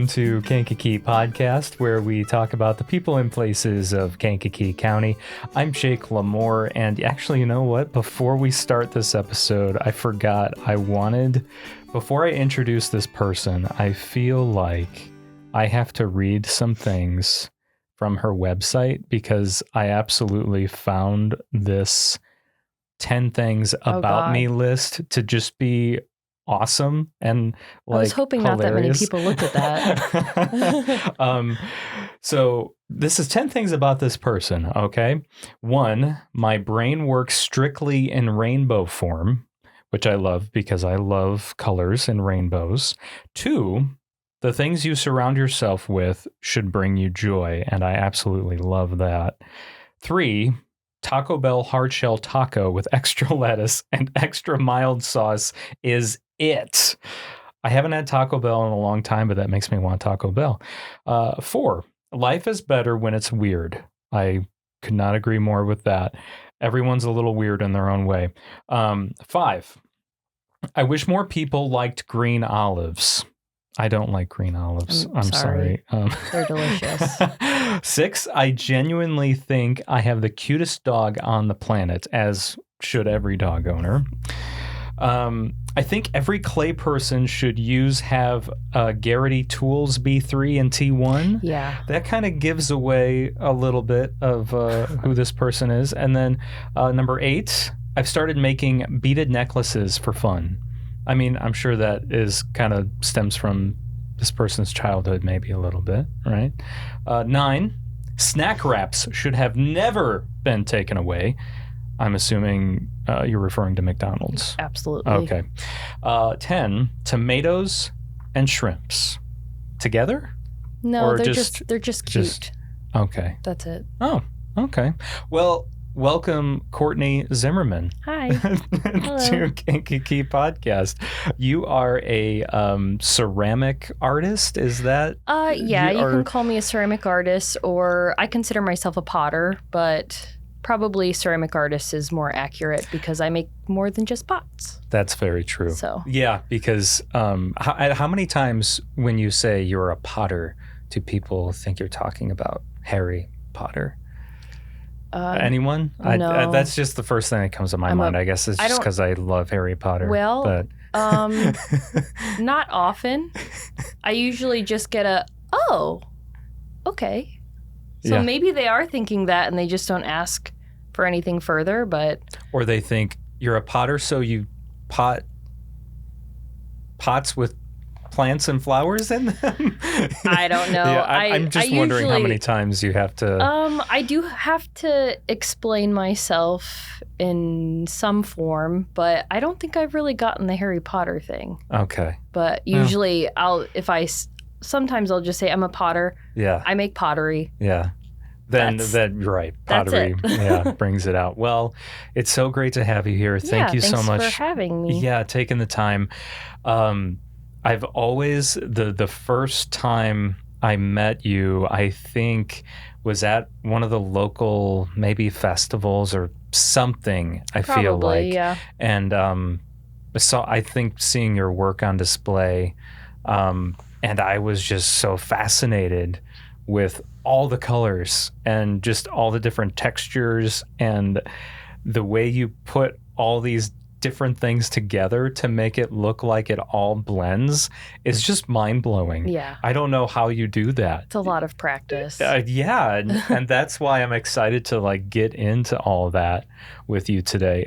to Kankakee Podcast, where we talk about the people and places of Kankakee County. I'm Jake LaMore, and actually, you know what? Before we start this episode, I forgot before I introduce this person, I feel like I have to read some things from her website because I absolutely found this 10 things about me list to just be awesome and like I was hoping hilarious. Not that many people looked at that. So this is 10 things about this person, okay? 1, my brain works strictly in rainbow form, which I love because I love colors and rainbows. 2, the things you surround yourself with should bring you joy, and I absolutely love that. 3, Taco Bell hard shell taco with extra lettuce and extra mild sauce is it. I haven't had Taco Bell in a long time, but that makes me want Taco Bell. 4, life is better when it's weird. I could not agree more with that. Everyone's a little weird in their own way. 5, I wish more people liked green olives. I don't like green olives. I'm sorry. They're delicious. 6, I genuinely think I have the cutest dog on the planet, as should every dog owner. I think every clay person should have Garrity Tools B3 and T1. Yeah. That kind of gives away a little bit of who this person is. And then number 8, I've started making beaded necklaces for fun. I mean, I'm sure that is kind of stems from this person's childhood, maybe a little bit, right? 9, snack wraps should have never been taken away. I'm assuming you're referring to McDonald's. Absolutely. Okay. 10, tomatoes and shrimps. Together? No, they're just cute. Okay. That's it. Oh, okay. Well, welcome, Courtney Zimmerman. Hi. To Kankakee Podcast. You are a ceramic artist, is that? Yeah, you can call me a ceramic artist, or I consider myself a potter, but probably ceramic artist is more accurate because I make more than just pots. That's very true. So yeah, because how many times when you say you're a potter do people think you're talking about Harry Potter? Anyone? No. That's just the first thing that comes to my mind. I guess it's just because I love Harry Potter. Well, but not often. I usually just get okay. So yeah. Maybe they are thinking that and they just don't ask for anything further, but... Or they think you're a potter, so you pot pots with plants and flowers in them? I don't know. Yeah, I'm just wondering how many times you have to... I do have to explain myself in some form, but I don't think I've really gotten the Harry Potter thing. Okay. But usually sometimes I'll just say I'm a potter. Yeah. I make pottery. Yeah. Then you're right. Pottery brings it out. Well, it's so great to have you here. Thank you so much for having me. Yeah, taking the time. I've always the first time I met you, I think was at one of the local maybe festivals or something, Probably, feel like. Yeah. And so I think seeing your work on display, and I was just so fascinated with all the colors and just all the different textures and the way you put all these different things together to make it look like it all blends is just mind-blowing. Yeah. I don't know how you do that. It's a lot of practice. Yeah, and that's why I'm excited to get into all that with you today.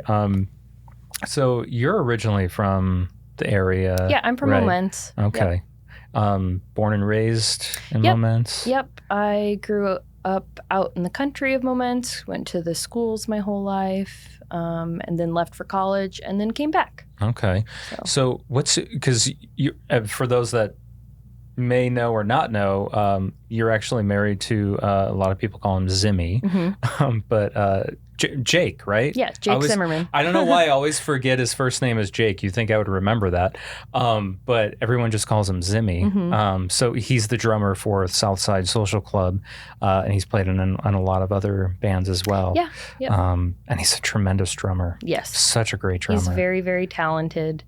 So you're originally from the area. Yeah, I'm from Momence. Okay. Yep. Born and raised in Momence? Yep. I grew up out in the country of Momence, went to the schools my whole life, and then left for college and then came back. Okay. So because for those that may know or not know, you're actually married to a lot of people call him Zimmy, but Jake, right? Yeah, Jake Zimmerman. I don't know why I always forget his first name is Jake. You'd think I would remember that, but everyone just calls him Zimmy. Mm-hmm. So he's the drummer for Southside Social Club, and he's played in a lot of other bands as well. Yeah. Yep. And he's a tremendous drummer. Yes. Such a great drummer. He's very, very talented.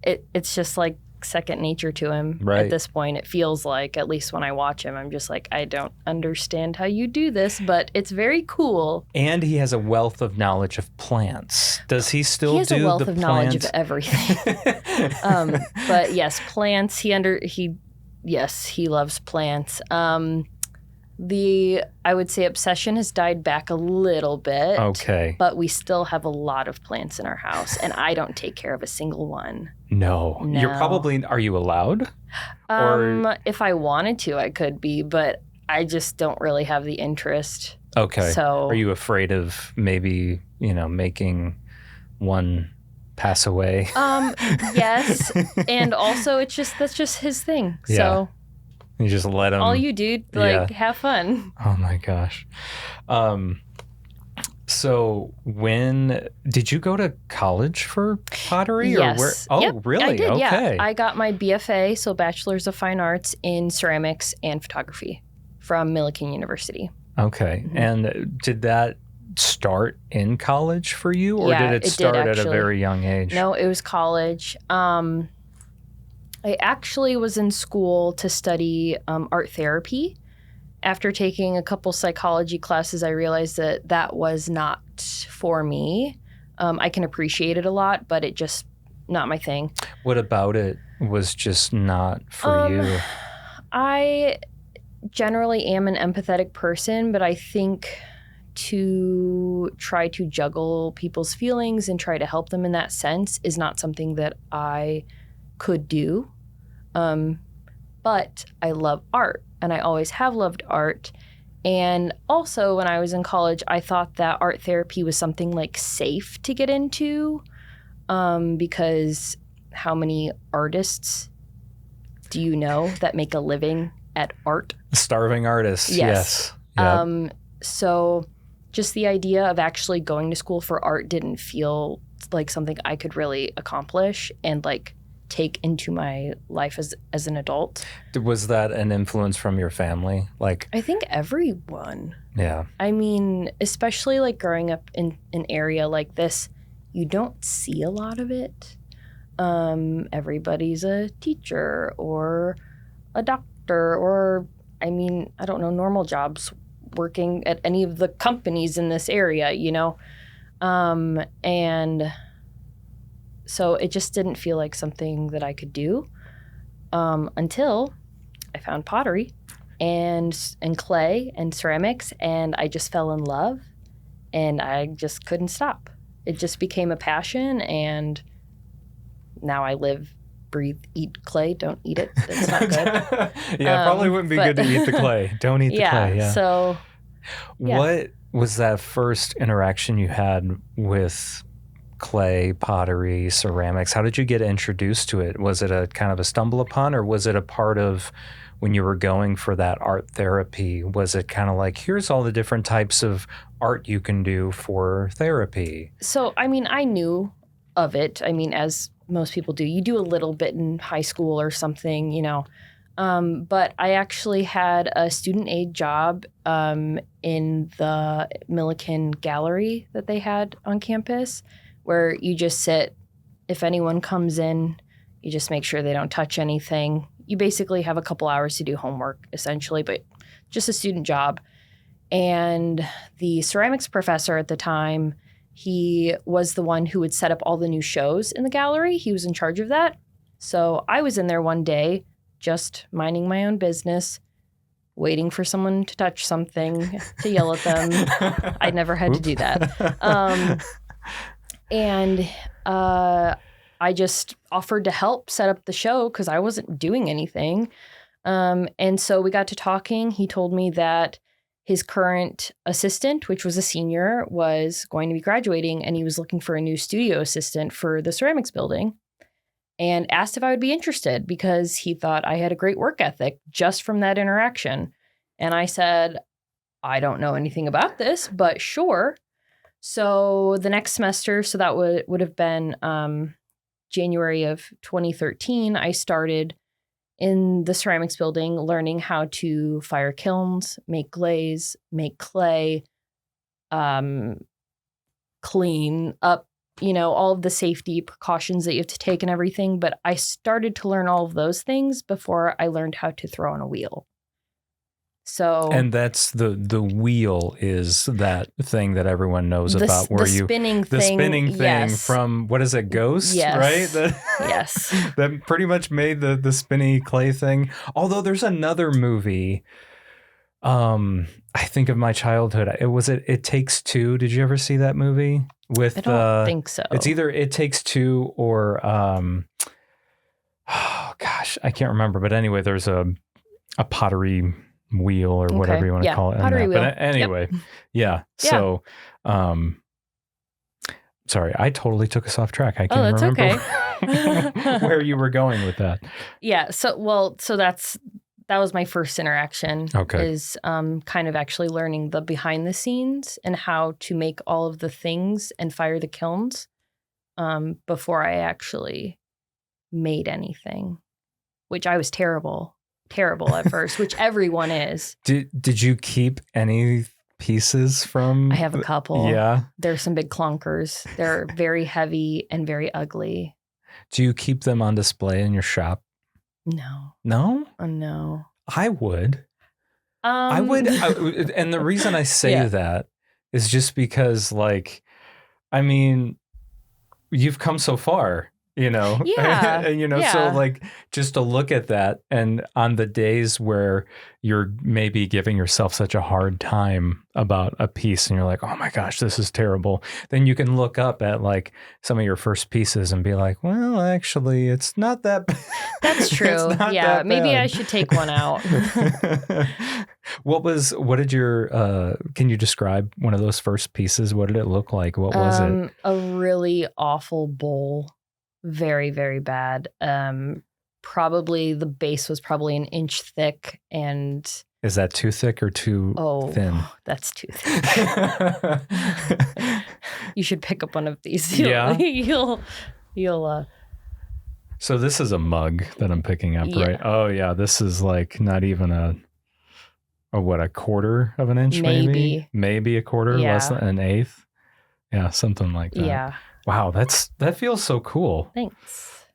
It's just like second nature to him at this point. It feels like, at least when I watch him, I'm just like, I don't understand how you do this, but it's very cool. And he has a wealth of knowledge of plants. Does he still do the plants? He has a wealth of knowledge of everything. But yes, plants. He loves plants. I would say obsession has died back a little bit. Okay. But we still have a lot of plants in our house, and I don't take care of a single one. No. You're probably, are you allowed? If I wanted to, I could be, but I just don't really have the interest. Okay. So, are you afraid of maybe, making one pass away? Yes. And also that's just his thing. Yeah. So you just let him. All you do, have fun. Oh my gosh. So when did you go to college for pottery? Yes. Or where? Oh, yep, really? I did, okay. Yeah. I got my BFA, so Bachelor's of Fine Arts in Ceramics and Photography from Millikin University. Okay. Mm-hmm. And did that start in college for you, or Yeah, did it start at a very young age? No, it was college. I actually was in school to study art therapy. After taking a couple psychology classes, I realized that was not for me. I can appreciate it a lot, but it just not my thing. What about it was just not for you? I generally am an empathetic person, but I think to try to juggle people's feelings and try to help them in that sense is not something that I could do. But I love art, and I always have loved art. And also when I was in college, I thought that art therapy was something like safe to get into, because how many artists do you know that make a living at art? Starving artists, yes. Yep. So just the idea of actually going to school for art didn't feel like something I could really accomplish and take into my life as an adult. Was that an influence from your family? I think everyone. Yeah. I mean, especially growing up in an area like this, you don't see a lot of it. Everybody's a teacher or a doctor or, I don't know, normal jobs, working at any of the companies in this area, and so it just didn't feel like something that I could do until I found pottery and clay and ceramics, and I just fell in love, and I just couldn't stop. It just became a passion, and now I live, breathe, eat clay. Don't eat it. It's not good. Yeah, probably wouldn't be good to eat the clay. Don't eat the clay. Yeah. So, what was that first interaction you had with clay, pottery, ceramics? How did you get introduced to it? Was it a kind of a stumble upon, or was it a part of when you were going for that art therapy? Was it kind of like, here's all the different types of art you can do for therapy? So, I knew of it. As most people do, you do a little bit in high school or something, but I actually had a student aid job in the Millikin gallery that they had on campus, where you just sit. If anyone comes in, you just make sure they don't touch anything. You basically have a couple hours to do homework, essentially, but just a student job. And the ceramics professor at the time, he was the one who would set up all the new shows in the gallery. He was in charge of that. So I was in there one day, just minding my own business, waiting for someone to touch something, to yell at them. I never had to do that. And I just offered to help set up the show because I wasn't doing anything. And so we got to talking. He told me that his current assistant, which was a senior, was going to be graduating, and he was looking for a new studio assistant for the ceramics building, and asked if I would be interested because he thought I had a great work ethic just from that interaction. And I said, I don't know anything about this, but sure. So the next semester, so that would have been January of 2013, I started in the ceramics building learning how to fire kilns, make glaze, make clay, clean up all of the safety precautions that you have to take and everything. But I started to learn all of those things before I learned how to throw on a wheel. So, and that's the wheel is that thing that everyone knows about, where the spinning thing yes. from, what is it, Ghost? Yes. Right? Yes. That pretty much made the spinny clay thing. Although there's another movie, I think of my childhood. It Takes Two. Did you ever see that movie? I don't think so. It's either It Takes Two or oh gosh, I can't remember. But anyway, there's a pottery wheel or whatever you want to call it. Pottery wheel. But anyway, yeah. So, sorry, I totally took us off track. I can't remember where you were going with that. Yeah. So that was my first interaction. Okay. Is kind of actually learning the behind the scenes and how to make all of the things and fire the kilns before I actually made anything, which I was terrible at first, which everyone is. Did you keep any pieces from? I have a couple. Yeah. There's some big clunkers. They're very heavy and very ugly. Do you keep them on display in your shop? No. No? No. I would. I would. And the reason I say that is just because, like, I mean, you've come so far. Yeah. And, so like just to look at that, and on the days where you're maybe giving yourself such a hard time about a piece and you're like, oh my gosh, this is terrible. Then you can look up at like some of your first pieces and be like, well, actually, it's not that bad. That's true. Yeah. Maybe I should take one out. Can you describe one of those first pieces? What did it look like? What was it? A really awful bowl. Very, very bad. Probably the base was probably an inch thick, and is that too thick or too thin? That's too thick. You should pick up one of these. You'll. So this is a mug that I'm picking up, right? Oh yeah, this is like not even a quarter of an inch, maybe a quarter, less than an eighth. Yeah, something like that. Yeah. Wow, that feels so cool. Thanks.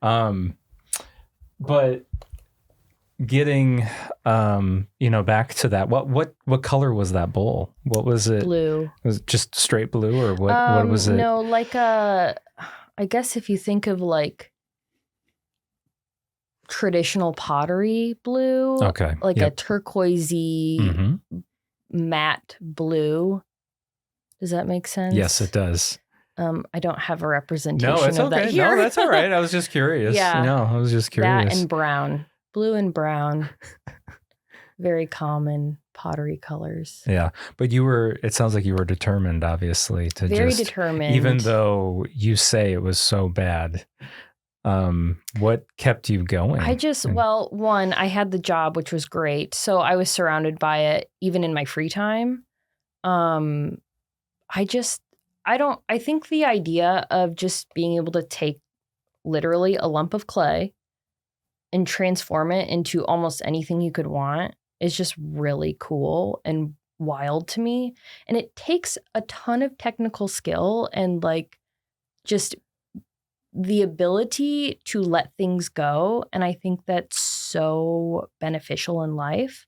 But getting back to that, what color was that bowl? What was it? Blue. Was it just straight blue, or what was it? No, like I guess if you think of like traditional pottery blue, okay, like a turquoisey matte blue. Does that make sense? Yes, it does. I don't have a representation of that okay. here. No, that's all right. I was just curious. Yeah. No, I was just curious. That and brown. Blue and brown. Very common pottery colors. Yeah. But it sounds like you were determined, obviously, to very determined. Even though you say it was so bad. What kept you going? One, I had the job, which was great. So I was surrounded by it, even in my free time. I think the idea of just being able to take literally a lump of clay and transform it into almost anything you could want is just really cool and wild to me. And it takes a ton of technical skill and like just the ability to let things go. And I think that's so beneficial in life.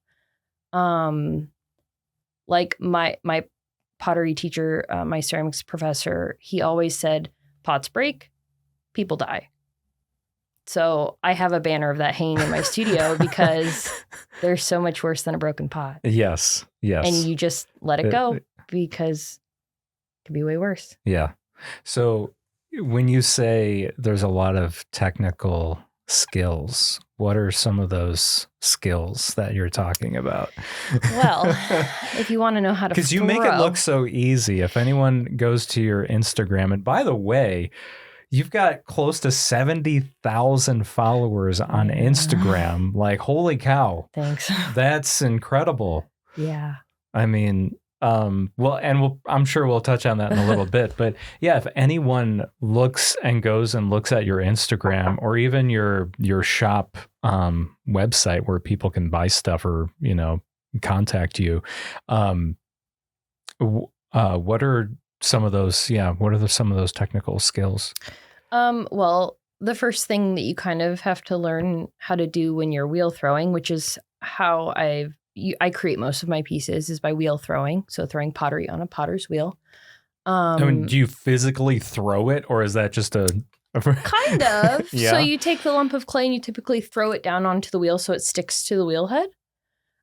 Like my pottery teacher, my ceramics professor, he always said, pots break, people die. So I have a banner of that hanging in my studio because there's so much worse than a broken pot. Yes. And you just let it go because it could be way worse. Yeah. So when you say there's a lot of technical skills, what are some of those skills that you're talking about? Well, if you want to know how to because you make it look so easy. If anyone goes to your Instagram, and by the way, you've got close to 70,000 followers on Instagram. Like, holy cow. Thanks. That's incredible. Yeah. I mean, I'm sure we'll touch on that in a little bit, but yeah, if anyone looks at your Instagram or even your shop website where people can buy stuff or, contact you, what are some of those? Yeah. What are some of those technical skills? Well, the first thing that you kind of have to learn how to do when you're wheel throwing, which is how I create most of my pieces, is by wheel throwing. So throwing pottery on a potter's wheel. I mean, do you physically throw it, or is that just a kind of? Yeah. So you take the lump of clay and you typically throw it down onto the wheel so it sticks to the wheel head.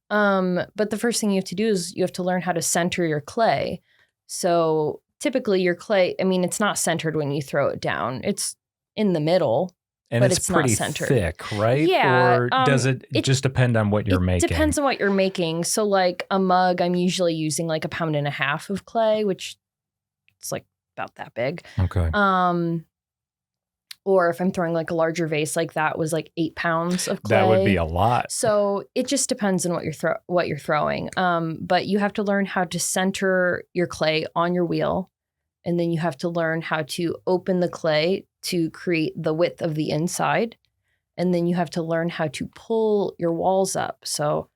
But the first thing you have to do is you have to learn how to center your clay. So typically your clay, I mean, it's not centered when you throw it down. It's in the middle. And but it's not pretty centered. Thick, right? Yeah. Or does it just depend on what you're making? It depends on what you're making. So like a mug, I'm usually using like 1.5 pounds of clay, which it's like about that big. Okay. Or if I'm throwing like a larger vase, like that was like 8 pounds of clay. That would be a lot. So it just depends on what you're throwing. But you have to learn how to center your clay on your wheel. And then you have to learn how to open the clay to create the width of the inside. And then you have to learn how to pull your walls up. So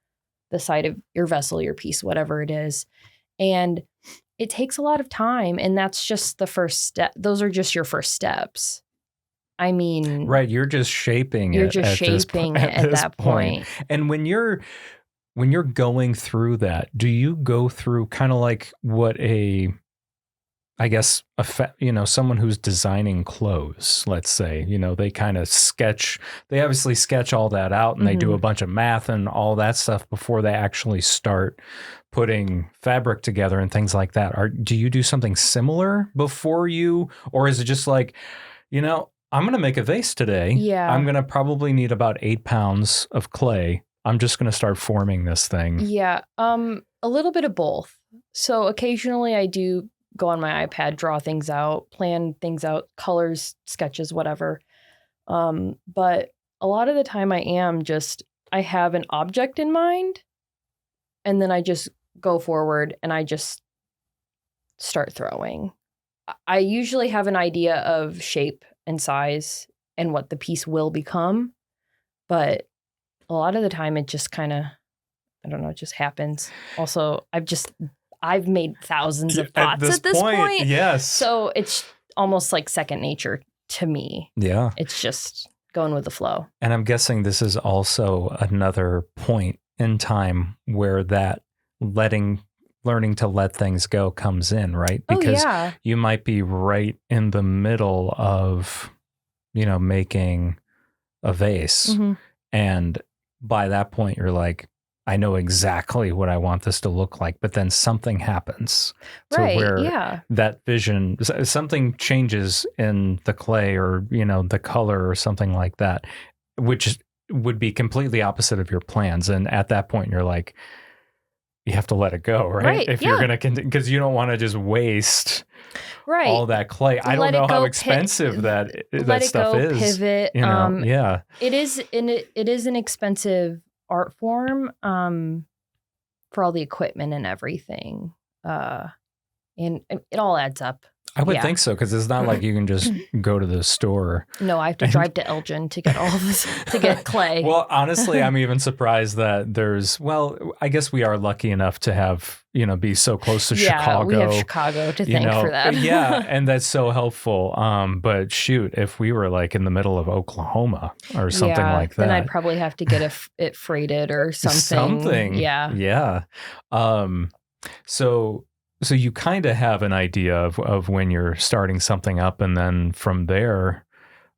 the side of your vessel, your piece, whatever it is. And it takes a lot of time. And that's just the first step. Those are just your first steps. I mean, right. You're just shaping it. You're just shaping it at that point. And when you're going through that, do you go through kind of like what someone who's designing clothes, let's say, they kind of they obviously sketch all that out and they do a bunch of math and all that stuff before they actually start putting fabric together and things like that. Do you do something similar before or is it just like, I'm going to make a vase today. Yeah. I'm going to probably need about 8 pounds of clay. I'm just going to start forming this thing. Yeah. A little bit of both. So occasionally I do go on my iPad, draw things out, plan things out, colors, sketches, whatever. But a lot of the time I have an object in mind and then I just go forward and I just start throwing. I usually have an idea of shape and size and what the piece will become. But a lot of the time it just kind of, I don't know, it just happens. Also, I've made thousands of pots at this point. Yes. So it's almost like second nature to me. Yeah. It's just going with the flow. And I'm guessing this is also another point in time where that learning to let things go comes in, right? Because you might be right in the middle of, making a vase. Mm-hmm. And by that point, you're like, I know exactly what I want this to look like, but then something happens to where that vision, something changes in the clay or, the color or something like that, which would be completely opposite of your plans. And at that point, you're like, you have to let it go, right? If you're going to continue, because you don't want to just waste all that clay. I don't know how expensive that stuff is. Pivot. It is an expensive art form for all the equipment and everything. And it all adds up. I would think so, because it's not like you can just go to the store. No, I have to drive to Elgin to get all this, to get clay. Well, honestly, I'm even surprised that I guess we are lucky enough to have, be so close to Chicago. We have Chicago to thank for that. Yeah, and that's so helpful. But shoot, if we were like in the middle of Oklahoma or something like that. Then I'd probably have to get it freighted or something. Yeah. Yeah. So you kind of have an idea of when you're starting something up, and then from there,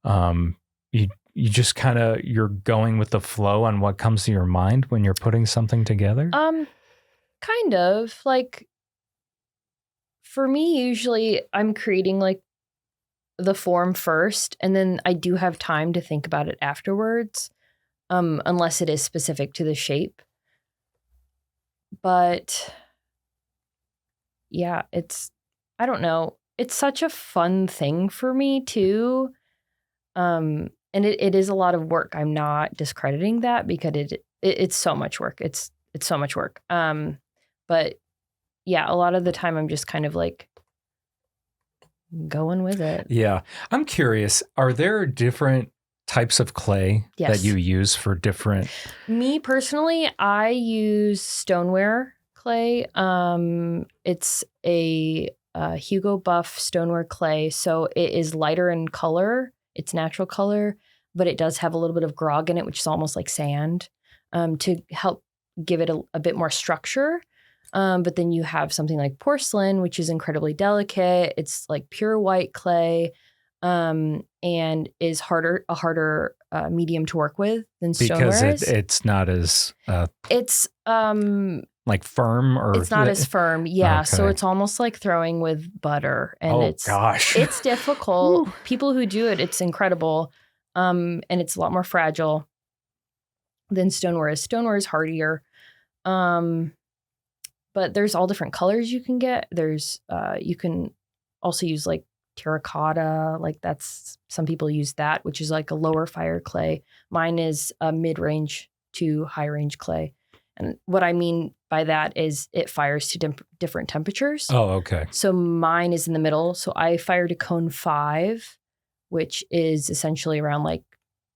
you just you're going with the flow on what comes to your mind when you're putting something together? Kind of. Like, for me, usually I'm creating like the form first, and then I do have time to think about it afterwards, unless it is specific to the shape. But yeah, I don't know. It's such a fun thing for me too. And it is a lot of work. I'm not discrediting that, because it's so much work. It's so much work. But yeah, a lot of the time I'm just kind of like going with it. Yeah. I'm curious, are there different types of clay that you use for different? Me personally, I use stoneware clay. It's a Hugo Buff stoneware clay. So it is lighter in color. It's natural color, but it does have a little bit of grog in it, which is almost like sand, to help give it a bit more structure. But then you have something like porcelain, which is incredibly delicate. It's like pure white clay, and is a harder medium to work with than stoneware because it's not as it's like firm, or it's not as firm. Yeah. So Okay. it's almost like throwing with butter, and gosh, it's difficult. People who do it, it's incredible. And it's a lot more fragile than stoneware is. Stoneware is hardier. But there's all different colors you can get. There's you can also use like terracotta, like that's, some people use that, which is like a lower fire clay. Mine is a mid-range to high-range clay. And what I mean by that is it fires to different temperatures. Oh, okay. So mine is in the middle. So I fire to cone 5, which is essentially around like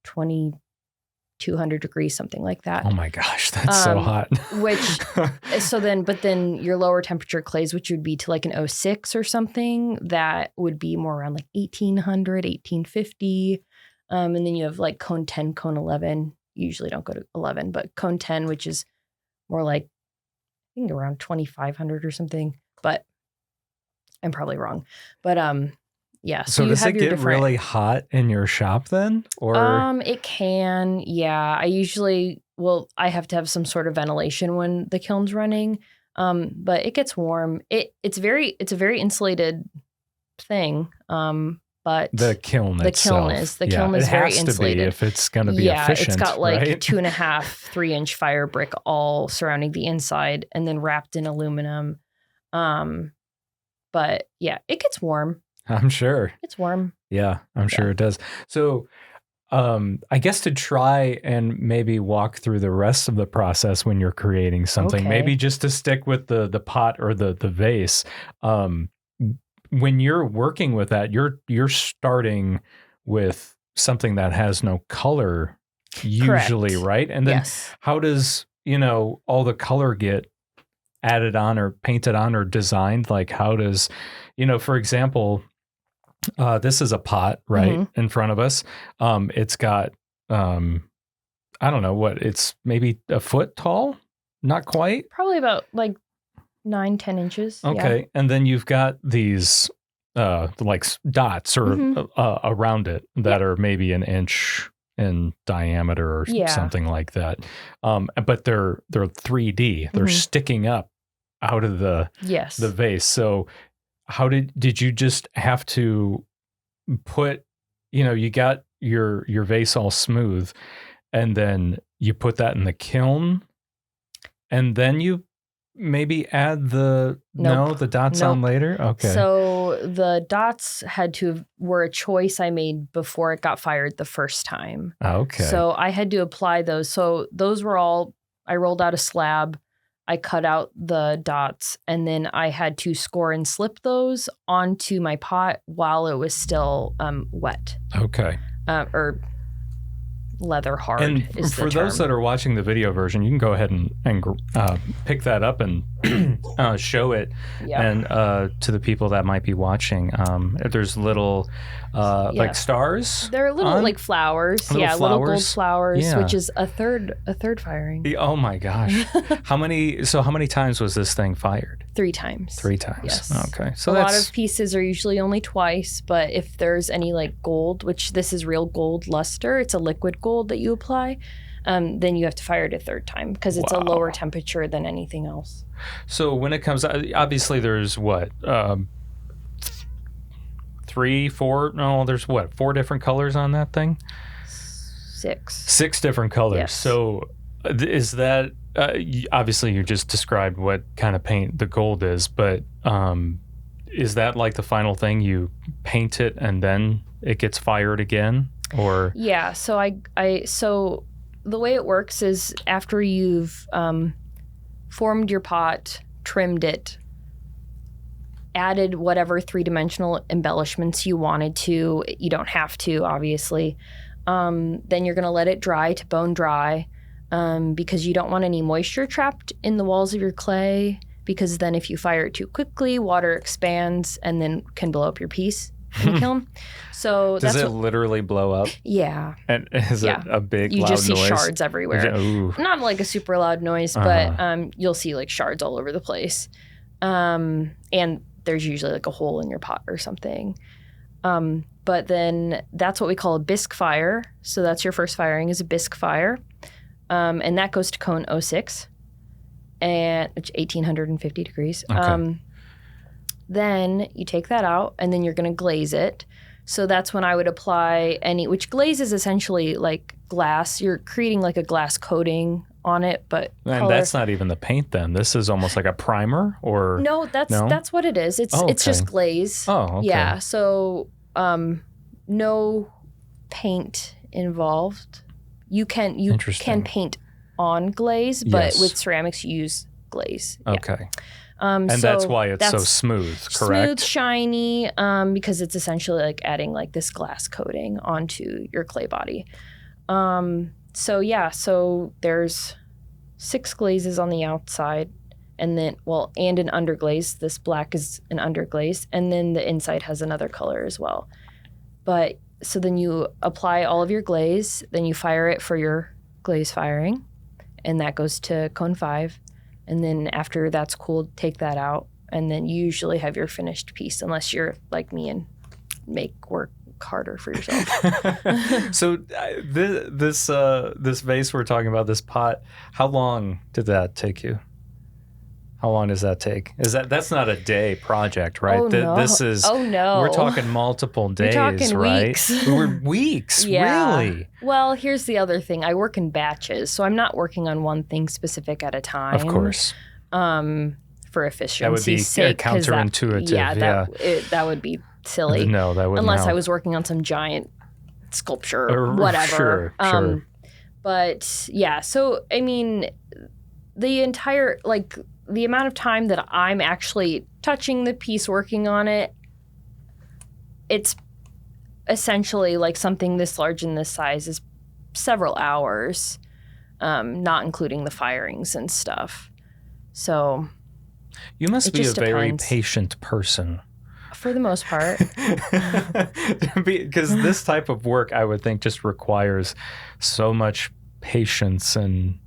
2,200 degrees, something like that. Oh my gosh, that's so hot. But then your lower temperature clays, which would be to like an 06 or something, that would be more around like 1,800, 1,850. And then you have like cone 10, cone 11. You usually don't go to 11, but cone 10, which is more like, I think around 2,500 or something, but I'm probably wrong. But yeah. So does it get really hot in your shop then? Or it can, yeah. I have to have some sort of ventilation when the kiln's running. But it gets warm. It's a very insulated thing. But the kiln itself. The kiln is very insulated. To be if it's going to be efficient. It's got like right? 2.5, 3-inch fire brick all surrounding the inside and then wrapped in aluminum. But yeah, it gets warm. I'm sure. It's warm. Yeah, I'm sure it does. So I guess to try and maybe walk through the rest of the process when you're creating something, maybe just to stick with the pot or the vase. When you're working with that, you're starting with something that has no color usually, Correct. right? And then how does, all the color get added on or painted on or designed? Like how does, for example, this is a pot right in front of us. It's got, I don't know what, it's maybe a foot tall, not quite. Probably about like 9-10 inches. Okay. Yeah. And then you've got these like dots or around it that are maybe an inch in diameter or something like that. But they're 3D. They're sticking up out of the vase. So how did you just have to put, you got your vase all smooth and then you put that in the kiln and then you maybe add the dots on later? Okay. So the dots were a choice I made before it got fired the first time. Okay. So I had to apply those. So those were all, I rolled out a slab, I cut out the dots, and then I had to score and slip those onto my pot while it was still wet. Okay. Or leather hard. And is for the term. those that are watching the video version, you can go ahead and pick that up and show it and to the people that might be watching. There's little like stars. They're little like flowers. Little gold flowers, which is a third firing. Oh my gosh. How many times was this thing fired? 3 times. 3 times. Yes. Okay. So a lot of pieces are usually only twice, but if there's any like gold, which this is real gold luster, it's a liquid gold that you apply, then you have to fire it a 3rd time because it's a lower temperature than anything else. So when it comes, obviously there's what, 3, 4, no, there's what, 4 different colors on that thing? 6 different colors. Yes. So is that, obviously you just described what kind of paint the gold is, but is that like the final thing? You paint it and then it gets fired again? Or so the way it works is after you've formed your pot, trimmed it, added whatever 3-dimensional embellishments you wanted to, you don't have to, obviously. Then you're going to let it dry to bone dry because you don't want any moisture trapped in the walls of your clay because then if you fire it too quickly, water expands and then can blow up your piece in the kiln. So does it literally blow up? Yeah. And is it a big, loud noise? You just see shards everywhere. Ooh. Not like a super loud noise, but you'll see like shards all over the place. And there's usually like a hole in your pot or something. But then that's what we call a bisque fire. So that's your first firing is a bisque fire. And that goes to cone 06, and which 1850 degrees. Okay. Then you take that out, and then you're going to glaze it. So that's when I would apply which glaze is essentially like glass. You're creating like a glass coating on it, but and that's not even the paint then. This is almost like a primer, or no, that's what it is. It's just glaze. Oh, okay. Yeah. So no paint involved. You can paint on glaze, but with ceramics you use glaze. Okay. Yeah. And that's why it's so smooth, correct? Smooth, shiny, because it's essentially like adding like this glass coating onto your clay body. So there's 6 glazes on the outside, and then and an underglaze. This black is an underglaze, and then the inside has another color as well. But so then you apply all of your glaze, then you fire it for your glaze firing, and that goes to cone 5. And then after that's cooled, take that out, and then you usually have your finished piece, unless you're like me and make work harder for yourself. So this vase we're talking about, this pot, how long did that take you? How long does that take? That's not a day project, right? Oh, no. This is. Oh, no. We're talking multiple days, we're talking right? Weeks. We're weeks, yeah. Really? Well, here's the other thing. I work in batches, so I'm not working on one thing specific at a time. Of course. For efficiency's that would be sake, counterintuitive. That would be silly. No, that wouldn't. Unless help. I was working on some giant sculpture or whatever. Sure. But yeah, so I mean, the entire the amount of time that I'm actually touching the piece, working on it, it's essentially like something this large and this size is several hours, not including the firings and stuff. So you must be a very depends. patient person. For the most part. Because this type of work, I would think, just requires so much patience and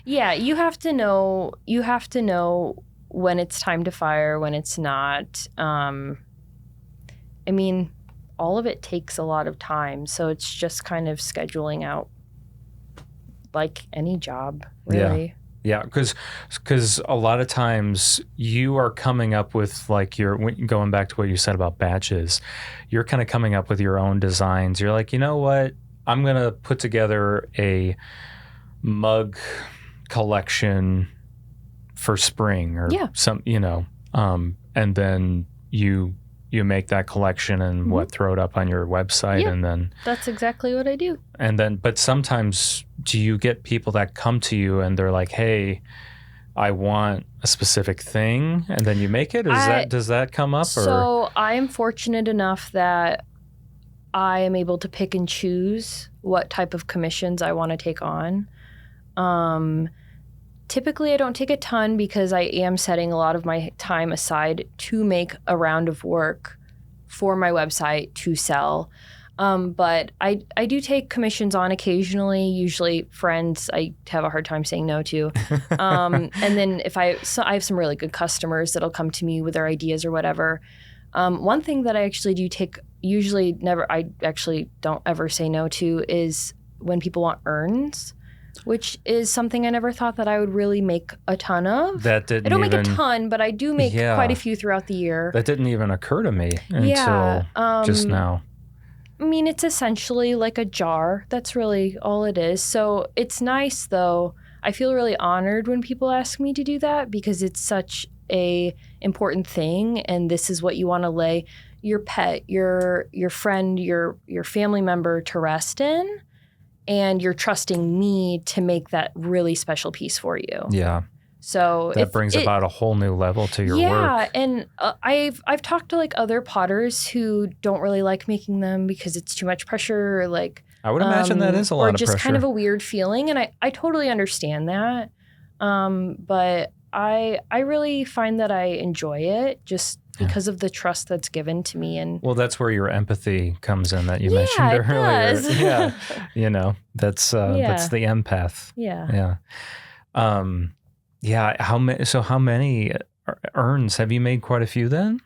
yeah, you have to know when it's time to fire, when it's not. I mean, all of it takes a lot of time, so it's just kind of scheduling out like any job, really. Yeah, because a lot of times you are coming up with going back to what you said about batches, you're kind of coming up with your own designs. You're like, you know what? I'm going to put together a mug collection for spring or some, and then you make that collection and throw it up on your website, and then that's exactly what I do. And then, but sometimes do you get people that come to you and they're like, hey, I want a specific thing, and then you make it? Does that come up? So I am fortunate enough that I am able to pick and choose what type of commissions I want to take on. Typically I don't take a ton because I am setting a lot of my time aside to make a round of work for my website to sell. But I do take commissions on occasionally, usually friends I have a hard time saying no to. And then I have some really good customers that'll come to me with their ideas or whatever. One thing that I actually do take, I actually don't ever say no to, is when people want urns, which is something I never thought that I would really make a ton of. I don't make a ton, but I do make quite a few throughout the year. That didn't even occur to me until just now. I mean, it's essentially like a jar. That's really all it is. So it's nice, though. I feel really honored when people ask me to do that because it's such a important thing, and this is what you want to lay your pet, your friend, your family member to rest in. And you're trusting me to make that really special piece for you. Yeah. So that brings about a whole new level to your work. Yeah, and I've talked to other potters who don't really like making them because it's too much pressure. Or I would imagine that is a lot of pressure. Or just kind of a weird feeling, and I totally understand that. But I really find that I enjoy it just because of the trust that's given to me. And well, that's where your empathy comes in that you Yeah, mentioned it earlier. does. Yeah. That's the empath. yeah. Yeah. How many urns have you made? Quite a few then?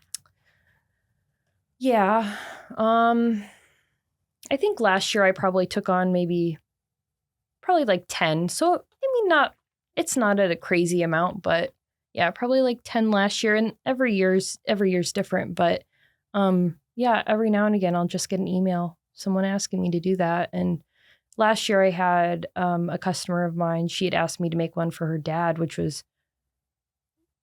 Yeah. I think last year I probably took on probably like 10. So, I mean, it's not at a crazy amount, but yeah, probably like 10 last year. And every year's different. But yeah, every now and again, I'll just get an email, someone asking me to do that. And last year I had a customer of mine, she had asked me to make one for her dad, which was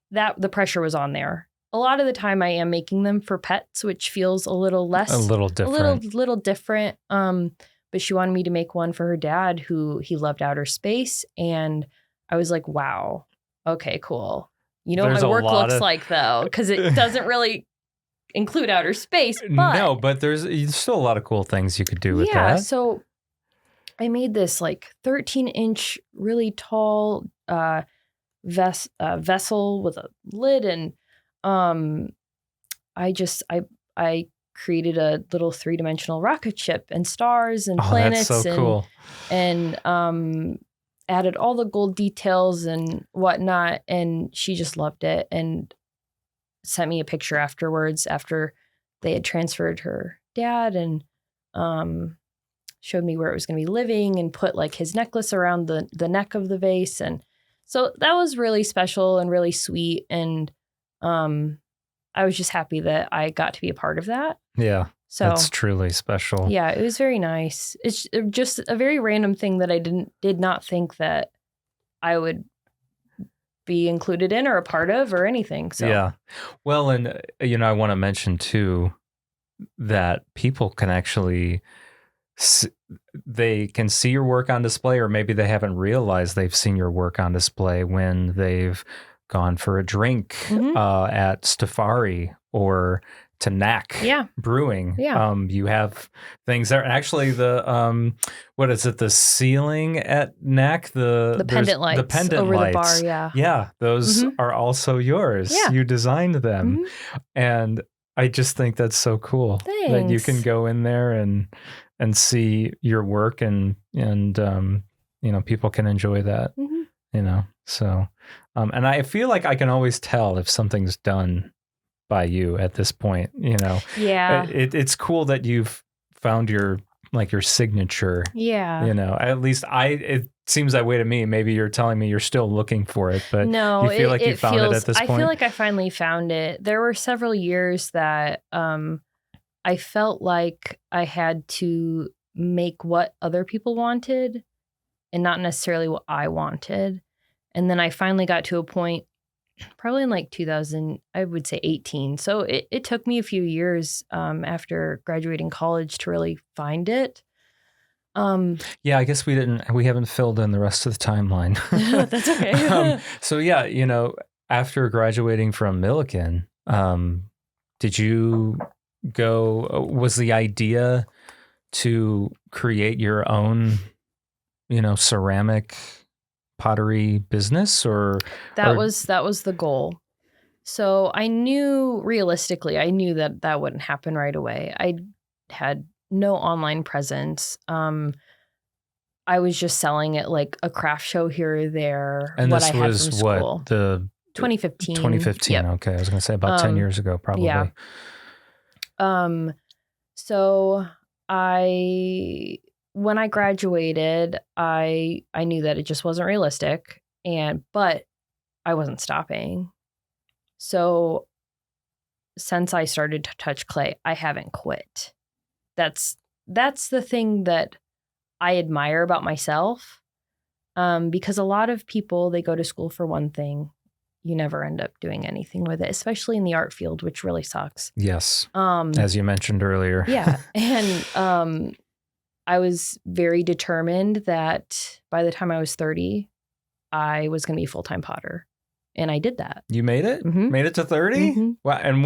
that the pressure was on there. A lot of the time I am making them for pets, which feels a little different. A little different. But she wanted me to make one for her dad who he loved outer space. And I was like, wow, okay, cool. You know what my work looks like though, because it doesn't really include outer space. But no, but there's still a lot of cool things you could do with that. Yeah, so I made this like 13-inch, really tall vessel with a lid, and I created a little 3-dimensional rocket ship and stars and planets. That's so cool. And added all the gold details and whatnot, and she just loved it and sent me a picture afterwards after they had transferred her dad, and showed me where it was going to be living and put like his necklace around the neck of the vase. And so that was really special and really sweet. And I was just happy that I got to be a part of that. Yeah. So that's truly special. Yeah, it was very nice. It's just a very random thing that I did not think that I would be included in or a part of or anything. So yeah. Well, and I want to mention too that people can actually they can see your work on display, or maybe they haven't realized they've seen your work on display when they've gone for a drink at Stafari or to Knack Brewing. Yeah. You have things there. Actually, the what is it? The ceiling at Knack, the pendant lights, the pendant over lights. the bar. Yeah, those are also yours. Yeah. You designed them, and I just think that's so cool. Thanks. That you can go in there and see your work, and people can enjoy that. So and I feel like I can always tell if something's done by you at this point. Yeah. It's cool that you've found your signature. Yeah. At least it seems that way to me. Maybe you're telling me you're still looking for it, but no, you feel like you found it at this point. I feel like I finally found it. There were several years that I felt like I had to make what other people wanted and not necessarily what I wanted. And then I finally got to a point probably in like 2000, I would say 18. So it took me a few years after graduating college to really find it. Yeah, I guess we haven't filled in the rest of the timeline. That's okay. So yeah, after graduating from Millikin, did you was the idea to create your own, ceramic pottery business, or that was the goal. So I knew that wouldn't happen right away. I had no online presence. I was just selling it like a craft show here or there. And what this I had was from school. What, the 2015. 2015. Yep. Okay, I was going to say about 10 years ago, probably. Yeah. So when I graduated, I knew that it just wasn't realistic, but I wasn't stopping. So since I started to touch clay, I haven't quit. That's the thing that I admire about myself, because a lot of people, they go to school for one thing. You never end up doing anything with it, especially in the art field, which really sucks. Yes. As you mentioned earlier. Yeah. And I was very determined that by the time I was 30, I was going to be a full-time potter. And I did that. You made it? Mm-hmm. Made it to 30? Mm-hmm. Wow. And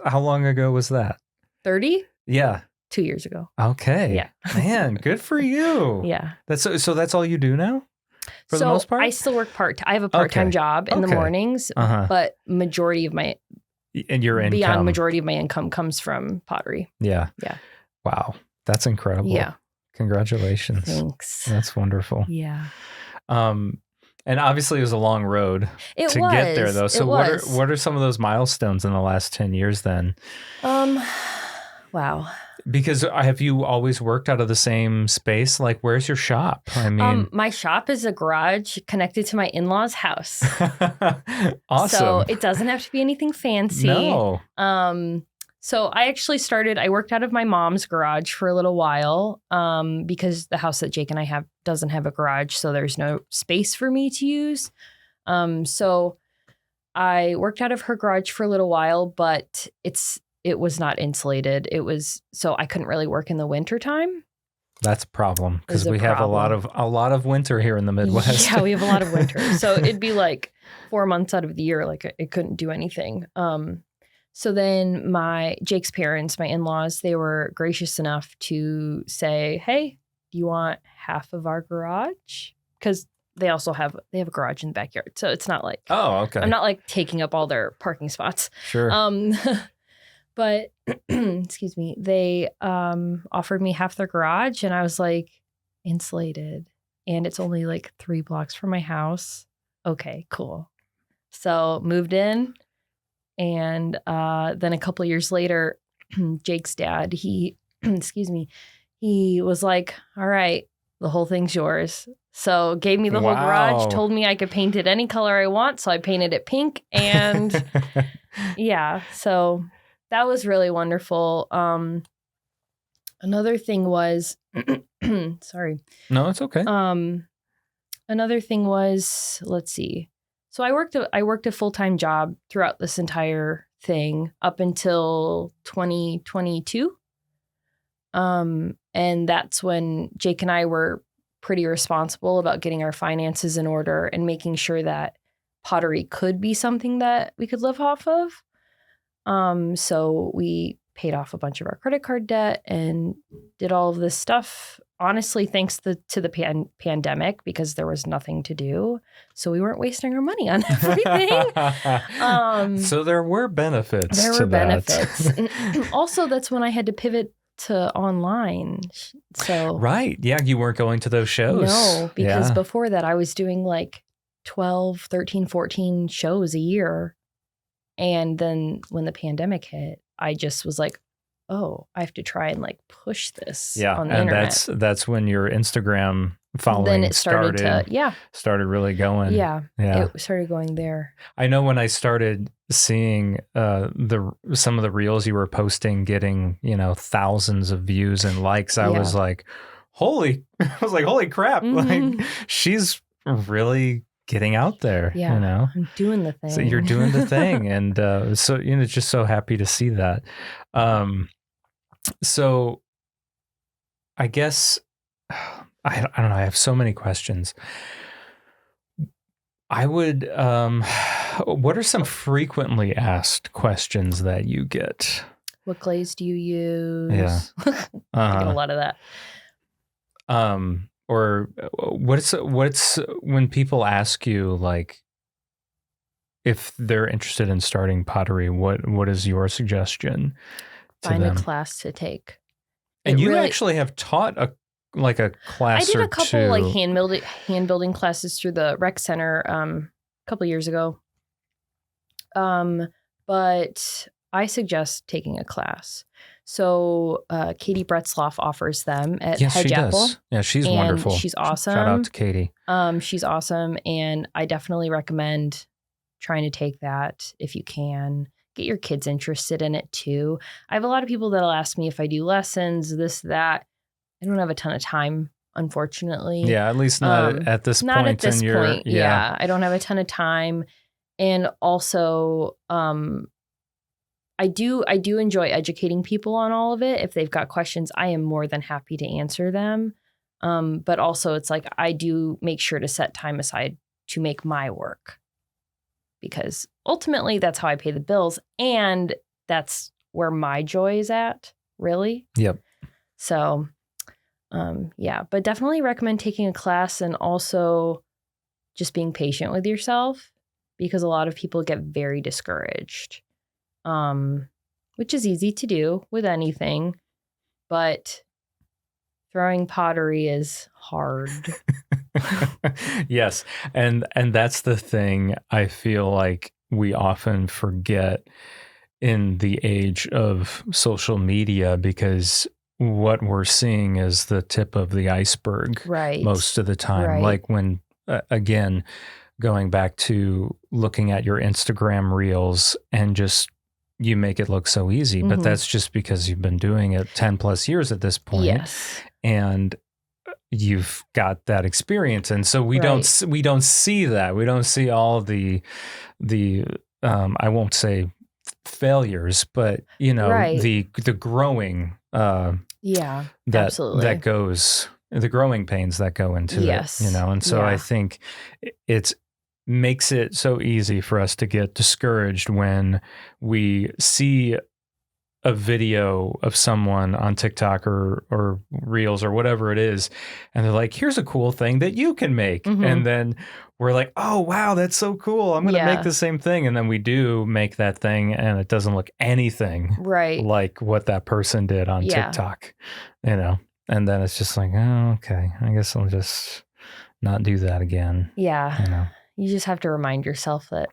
how long ago was that? 30? Yeah. 2 years ago. Okay. Yeah. Man, good for you. Yeah. So that's all you do now? for the most part? I still work I have a part-time job in the mornings, but majority of my majority of my income comes from pottery. Yeah. Yeah. Wow. That's incredible. Yeah. Congratulations. Thanks. That's wonderful. Yeah. And obviously it was a long road get there though. So what are some of those milestones in the last 10 years then? Wow. Because have you always worked out of the same space? Like, where's your shop? I mean, my shop is a garage connected to my in-laws' house. Awesome. So it doesn't have to be anything fancy. No. So I worked out of my mom's garage for a little while because the house that Jake and I have doesn't have a garage. So there's no space for me to use. So I worked out of her garage for a little while, but it was not insulated. So I couldn't really work in the winter time. That's a problem because we have a lot of winter here in the Midwest. Yeah, we have a lot of winter. So it'd be like 4 months out of the year, like it couldn't do anything. So then Jake's parents, my in-laws, they were gracious enough to say, hey, do you want half of our garage? Because they have a garage in the backyard. So it's not like, oh, okay. I'm not like taking up all their parking spots. Sure. But excuse me, they offered me half their garage and I was like, insulated. And it's only like 3 blocks from my house. Okay, cool. So moved in. And then a couple of years later, Jake's dad, he was like, all right, the whole thing's yours. So gave me the whole garage, told me I could paint it any color I want. So I painted it pink. And yeah, so that was really wonderful. Another thing was, sorry. No, it's okay. Another thing was, let's see. So I worked a full-time job throughout this entire thing up until 2022. And that's when Jake and I were pretty responsible about getting our finances in order and making sure that pottery could be something that we could live off of. So we paid off a bunch of our credit card debt and did all of this stuff. Honestly, thanks to the pandemic, because there was nothing to do. So we weren't wasting our money on everything. So there were benefits. There were benefits. And also, that's when I had to pivot to online. So right. Yeah, you weren't going to those shows. No, because before that I was doing like 12, 13, 14 shows a year. And then when the pandemic hit, I just was like, oh, I have to try and like push this on the internet. That's when your Instagram following then it started really going. Yeah. It started going there. I know when I started seeing some of the reels you were posting getting, thousands of views and likes, I was like, holy crap. Like she's really getting out there. Yeah. I'm doing the thing. So you're doing the thing. And so, just so happy to see that. So I guess, I don't know. I have so many questions. I would, what are some frequently asked questions that you get? What glaze do you use? Yeah. I get a lot of that. Or what's when people ask you, like, if they're interested in starting pottery, what is your suggestion to them? Find a class to take. And you actually have taught a class. I did a couple like hand building classes through the rec center a couple years ago. But I suggest taking a class. So Katie Bretzloff offers them at Hedge Apple. Does. Yeah, she's wonderful. She's awesome. Shout out to Katie. She's awesome, and I definitely recommend trying to take that if you can. Get your kids interested in it too. I have a lot of people that'll ask me if I do lessons, this, that. I don't have a ton of time, unfortunately. Yeah, at least not at this point. Not at this point. Yeah, I don't have a ton of time, and also, I do enjoy educating people on all of it. If they've got questions, I am more than happy to answer them. But also, it's like I do make sure to set time aside to make my work, because ultimately that's how I pay the bills, and that's where my joy is at, really. Yep. So, but definitely recommend taking a class, and also just being patient with yourself, because a lot of people get very discouraged, which is easy to do with anything, but throwing pottery is hard. Yes. And that's the thing I feel like we often forget in the age of social media, because what we're seeing is the tip of the iceberg Right. most of the time. Right. Like when, again, going back to looking at your Instagram reels and just you make it look so easy, but that's just because you've been doing it 10 plus years at this point. Yes. And you've got that experience. And so we don't see that. We don't see all the I won't say failures, but the growing absolutely. that goes, the growing pains that go into it, and so I think it makes it so easy for us to get discouraged when we see a video of someone on TikTok or Reels or whatever it is, and they're like, here's a cool thing that you can make. And then we're like, oh, wow, that's so cool. I'm going to make the same thing. And then we do make that thing, and it doesn't look anything like what that person did on TikTok, and then it's just like, oh, okay, I guess I'll just not do that again. Yeah. You just have to remind yourself that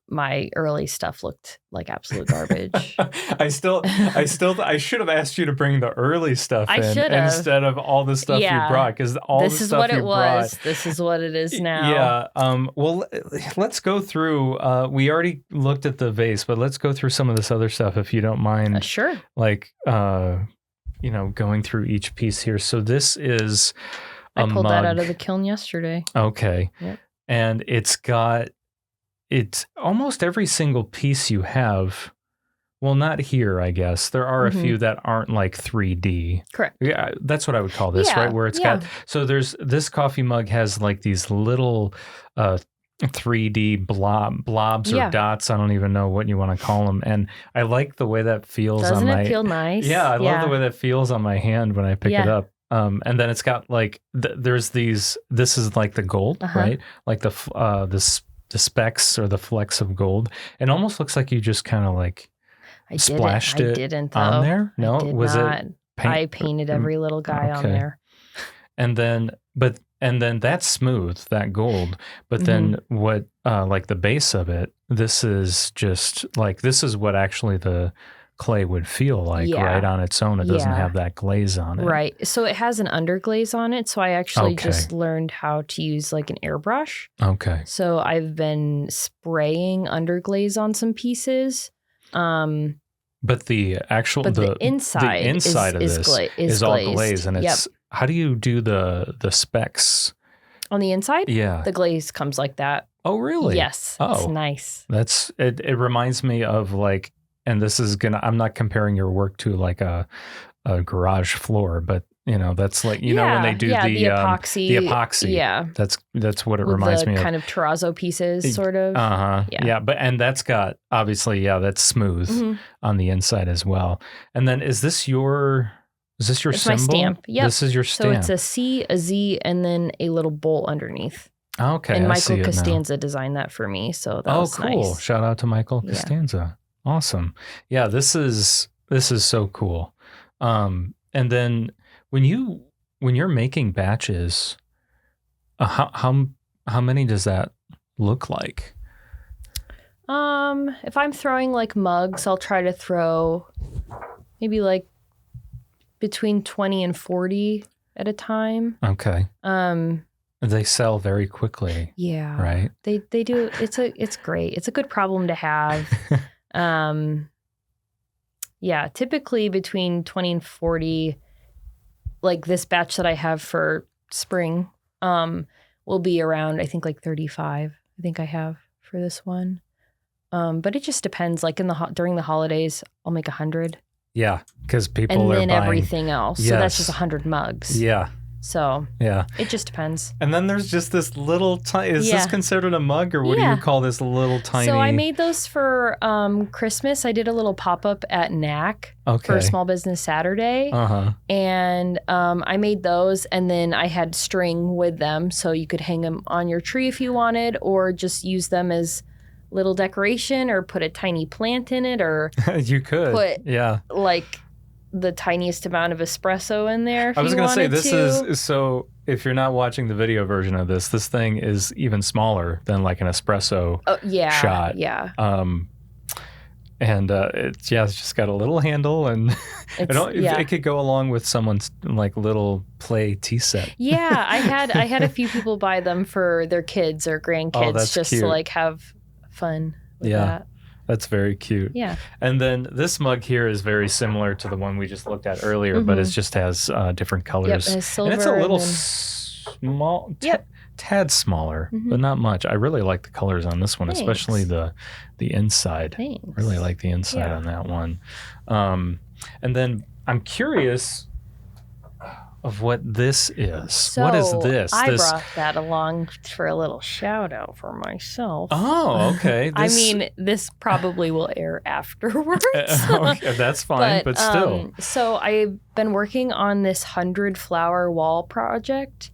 my early stuff looked like absolute garbage. I should have asked you to bring the early stuff in instead of all the stuff you brought, because this is what it was. This is what it is now. Yeah. Well, let's go through. We already looked at the vase, but let's go through some of this other stuff if you don't mind. Sure. Like, going through each piece here. So this is I pulled mug. that out of the kiln yesterday. Okay. Yep. And it's almost every single piece you have. Well, not here, I guess. There are a few that aren't like 3D. Correct. Yeah, that's what I would call this, right? Where it's got, so there's, this coffee mug has like these little 3D blobs or dots. I don't even know what you want to call them. And I like the way that feels on my... Doesn't it feel nice? Yeah, I love the way that feels on my hand when I pick it up. And then it's got like, there's these, this is like the gold, right? Like the specks or the flecks of gold. It almost looks like you just kind of like splashed it on there. No, was it paint? I painted every little guy on there. And then that's smooth, that gold. But then what, like the base of it, this is just like, this is what actually the clay would feel like, right, on its own. It doesn't have that glaze on it. Right. So it has an underglaze on it. So I actually just learned how to use like an airbrush. Okay. So I've been spraying underglaze on some pieces. But the actual the inside of this is all glaze, and it's how do you do the specs on the inside? Yeah, the glaze comes like that. Oh, really? Yes. Oh, it's nice. That's it. It reminds me of like, and this is I'm not comparing your work to like a garage floor, but that's like when they do the epoxy. The epoxy. Yeah, that's what it reminds me of. Kind of terrazzo pieces, sort of. Yeah, but and that's got obviously that's smooth on the inside as well. And then is this your symbol? My stamp. Yep. This is your stamp. So it's a C, a Z, and then a little bowl underneath. Okay, and Michael Costanza designed that for me, so that was cool. Nice. Shout out to Michael Costanza. Awesome. Yeah, this is so cool. And then when you're making batches, how many does that look like? If I'm throwing like mugs, I'll try to throw maybe like between 20 and 40 at a time. Okay. They sell very quickly. Yeah. Right. They do. It's great. It's a good problem to have. Yeah, typically between 20 and 40, like this batch that I have for spring, will be around, I think like 35, I think I have for this one. But it just depends. Like during the holidays, I'll make 100. Yeah, because people are buying. And then everything else. Yes. So that's just 100 mugs. Yeah. So Yeah. it just depends. And then there's just this little tiny, is this considered a mug or what do you call this little tiny? So I made those for Christmas. I did a little pop-up at NAC for Small Business Saturday. And I made those and then I had string with them so you could hang them on your tree if you wanted or just use them as little decoration or put a tiny plant in it or you could put like the tiniest amount of espresso in there if I was going to say this is so if you're not watching the video version of this thing is even smaller than like an espresso shot. And it's just got a little handle and it could go along with someone's like little play tea set. I had a few people buy them for their kids or grandkids just cute. to like have fun with that. That's very cute. Yeah. And then this mug here is very similar to the one we just looked at earlier, but it just has different colors. It has silver and it's a little small, tad smaller, but not much. I really like the colors on this one, especially the inside. Thanks. Really like the inside on that one. And then I'm curious of what this is. So what is this? I brought that along for a little shout out for myself. Oh, okay. I mean, this probably will air afterwards. Okay, that's fine, but still. So I've been working on this 100 flower wall project.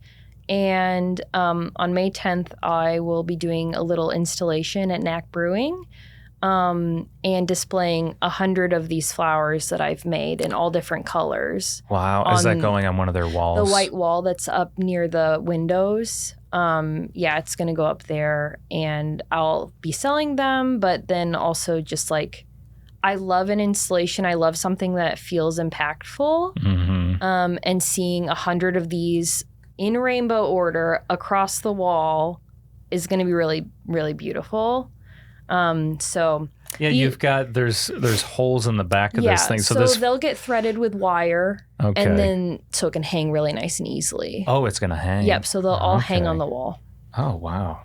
And on May 10th, I will be doing a little installation at NAC Brewing and displaying 100 of these flowers that I've made in all different colors. Wow. Is that going on one of their walls? The white wall that's up near the windows. It's going to go up there and I'll be selling them, but then also just like, I love an installation. I love something that feels impactful. And seeing 100 of these in rainbow order across the wall is going to be really, really beautiful. You've got there's holes in the back of this thing. So they'll get threaded with wire, and then so it can hang really nice and easily. Oh, it's gonna hang. Yep. So they'll all hang on the wall. Oh wow.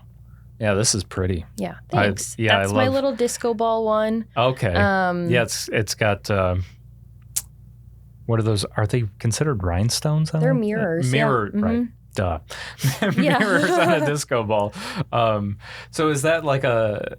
Yeah, this is pretty. Yeah, thanks. That's my little disco ball one. Okay. It's got. What are those? Are they considered rhinestones? They're mirrors. Right. Duh. Mirrors on a disco ball. So is that like a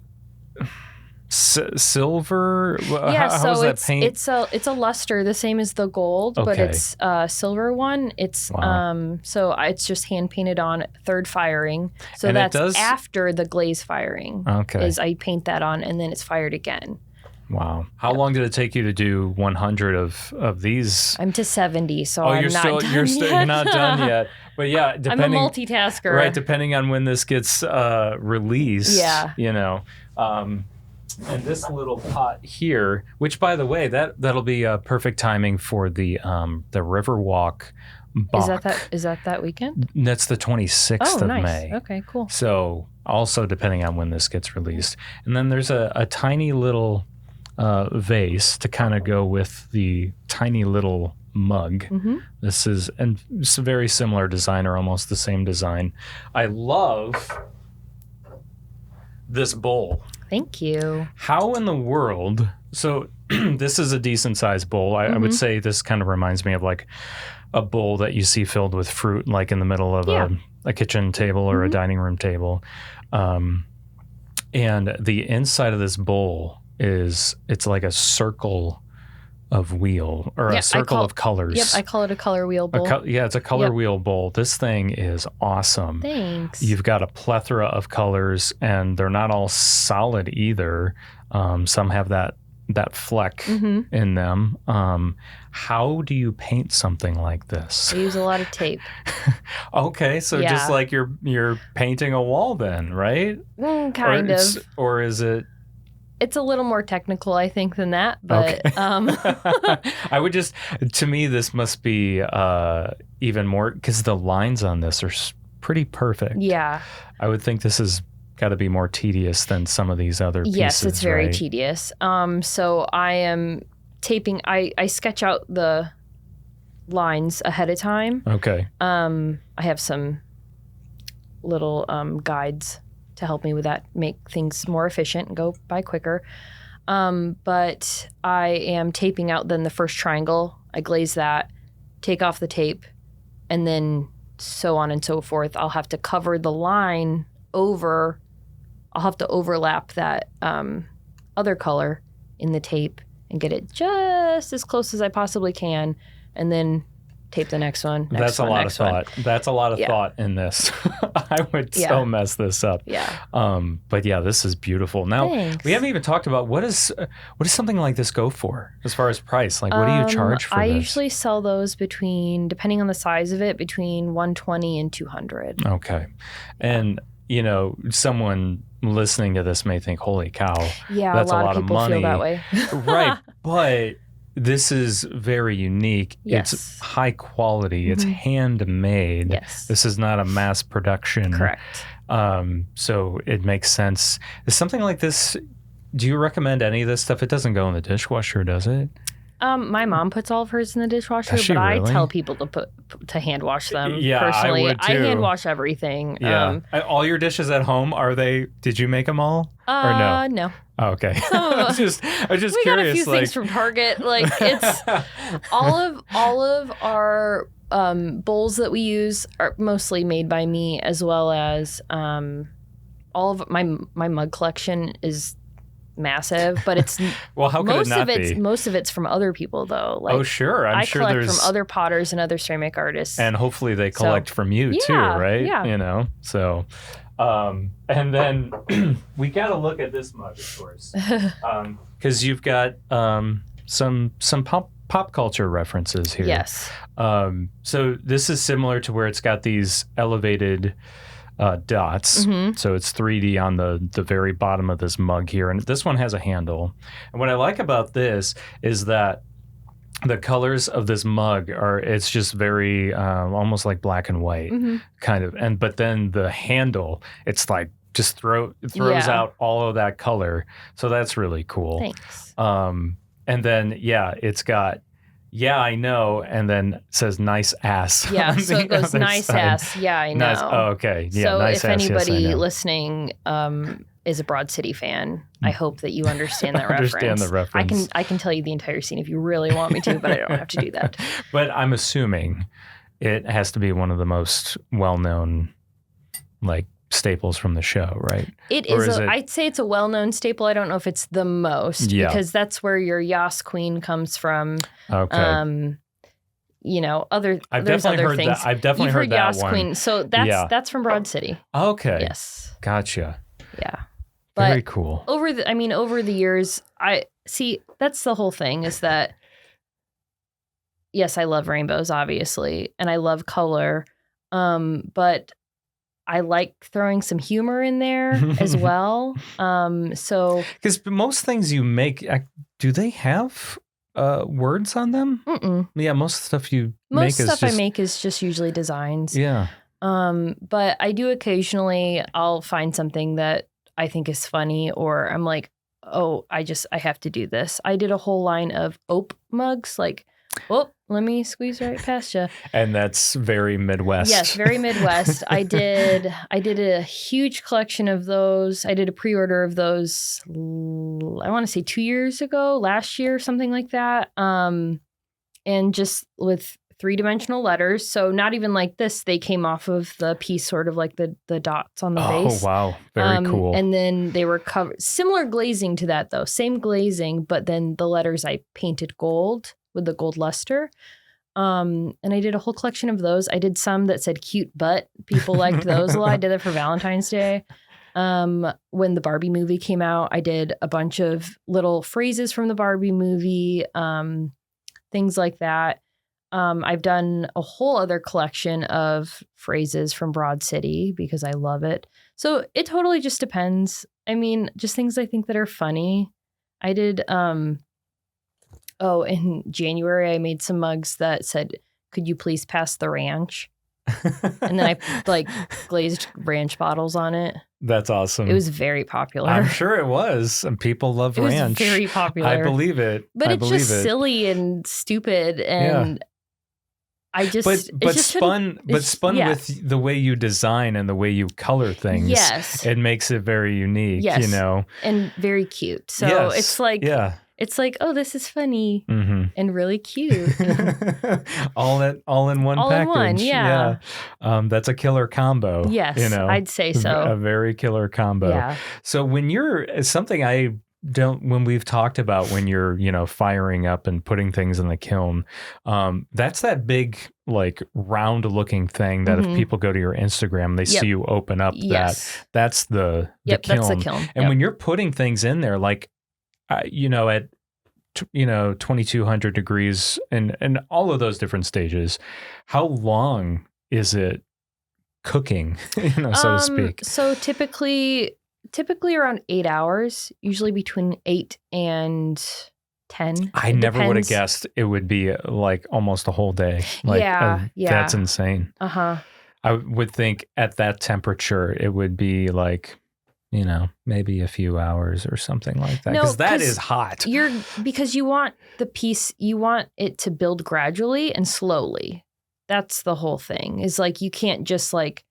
silver? How is that paint? It's a luster, the same as the gold, but it's a silver one. It's it's just hand painted on third firing. So and that's after the glaze firing. Okay. Is I paint that on and then it's fired again. Wow. How long did it take you to do 100 of these? I'm to 70, so I'm not done yet. You're not done yet. But yeah, I'm a multitasker. Right, depending on when this gets released. Yeah. You know. And this little pot here, which by the way, that'll be perfect timing for the Riverwalk Bach. Is that weekend? That's the 26th of nice. May. Okay, cool. So also depending on when this gets released. And then there's a tiny little vase to kind of go with the tiny little mug. This is it's a very similar design or almost the same design. I love this bowl. Thank you. How in the world? So this is a decent sized bowl. I would say this kind of reminds me of like a bowl that you see filled with fruit, like in the middle of a kitchen table or a dining room table. And the inside of this bowl it's like a circle of wheel or a circle of colors. Yep, I call it a color wheel bowl. It's a color wheel bowl. This thing is awesome. Thanks. You've got a plethora of colors and they're not all solid either. Some have that fleck in them. How do you paint something like this? I use a lot of tape. Okay, so just like you're painting a wall then, right? Kind of. Or is it? It's a little more technical, I think, than that. But I would to me, this must be even more because the lines on this are pretty perfect. Yeah. I would think this has got to be more tedious than some of these other pieces. Yes, it's very tedious. So I am taping. I sketch out the lines ahead of time. Okay. I have some little guides to help me with that, make things more efficient and go by quicker. But I am taping out then the first triangle. I glaze that, take off the tape, and then so on and so forth. I'll have to cover the line over. I'll have to overlap that other color in the tape and get it just as close as I possibly can, and then tape the next one. That's a lot of thought. That's a lot of thought in this. I would so mess this up. Yeah. But yeah, this is beautiful. Now, we haven't even talked about what does something like this go for as far as price? Like, what do you charge for this? I usually sell those depending on the size of it, between $120 and $200. Okay. And, you know, someone listening to this may think, holy cow, that's a lot of money. Feel that way. Right. But this is very unique. Yes. It's high quality. It's handmade. Yes. This is not a mass production. Correct. So it makes sense. Is something like this, do you recommend any of this stuff? It doesn't go in the dishwasher, does it? My mom puts all of hers in the dishwasher, Does she but really? I tell people to hand wash them. Yeah, personally. I would too. I hand wash everything. Yeah. All your dishes at home, did you make them all? Or no? No. Oh, okay. I was just We curious. got a few things from Target. Like, it's all of our bowls that we use are mostly made by me, as well as all of my mug collection is massive, but it's well, how could it not be? Most of it's from other people, though. Like, oh, sure. I'm sure collect there's from other potters and other ceramic artists, and hopefully they collect from you too, right? Yeah. You know, so. And then we got to look at this mug, of course, because you've got some pop culture references here. Yes. So this is similar to where it's got these elevated dots. Mm-hmm. So it's 3D on the very bottom of this mug here, and this one has a handle. And what I like about this is that the colors of this mug it's just very almost like black and white kind of, but then the handle, it's like just throws out all of that color, so that's really cool. Thanks. And then it's got I know, and then it says nice ass. Yeah, so it goes nice side. ass. Yeah, I know. Nice, oh, okay. Yeah, so nice if ass, anybody yes, I know. listening is a Broad City fan, I hope that you understand that reference. Understand the reference. I can tell you the entire scene if you really want me to, but I don't have to do that. But I'm assuming it has to be one of the most well-known, like, staples from the show, right? It is. I'd say it's a well-known staple. I don't know if it's the most, because that's where your Yas Queen comes from. Okay. You know, I've there's definitely other heard things. that. I've definitely heard that Yas one. Queen. So that's from Broad City. Okay. Yes. Gotcha. Yeah. But very cool. Over the years, I see, that's the whole thing, is that yes, I love rainbows, obviously, and I love color, but I like throwing some humor in there as well. So because most things you make, do they have words on them? Mm-mm. Yeah, most stuff I make is just usually designs. Yeah. But I do occasionally, I'll find something that I think is funny, or I'm like, oh, I have to do this. I did a whole line of ope mugs, like, oh, let me squeeze right past you. And that's very Midwest. Yes, very Midwest. I did a huge collection of those. I did a pre-order of those, I want to say 2 years ago, last year, something like that. And just with 3-dimensional letters. So not even like this, they came off of the piece, sort of like the dots on the vase. Oh, wow. Very cool. And then they were covered, similar glazing to that though, same glazing, but then the letters I painted gold with the gold luster. And I did a whole collection of those. I did some that said cute butt. People liked those a lot. I did that for Valentine's Day. When the Barbie movie came out, I did a bunch of little phrases from the Barbie movie, things like that. I've done a whole other collection of phrases from Broad City because I love it. So it totally just depends. I mean, just things I think that are funny. I did, in January, I made some mugs that said, "Could you please pass the ranch?" And then I glazed ranch bottles on it. That's awesome. It was very popular. I'm sure it was. And people love ranch. It was very popular. I believe it. But it's just silly and stupid, and I just spun with the way you design and the way you color things. Yes, it makes it very unique. Yes. You know, and very cute. So it's like It's like, oh, this is funny and really cute. all in one all package. In one, yeah. That's a killer combo. Yes, I'd say so. A very killer combo. Yeah. So when when we've talked about when you're, firing up and putting things in the kiln, that's that big, like round looking thing that if people go to your Instagram, they see you open up that's the kiln. That's the kiln. And when you're putting things in there, like, at 2200 degrees and all of those different stages, how long is it cooking, so to speak? So typically around 8 hours, usually between 8 and 10. I never would have guessed it would be like almost a whole day. Like, that's insane. I would think at that temperature, it would be like, maybe a few hours or something like that. Because that is hot. Because you want you want it to build gradually and slowly. That's the whole thing, is like, you can't just like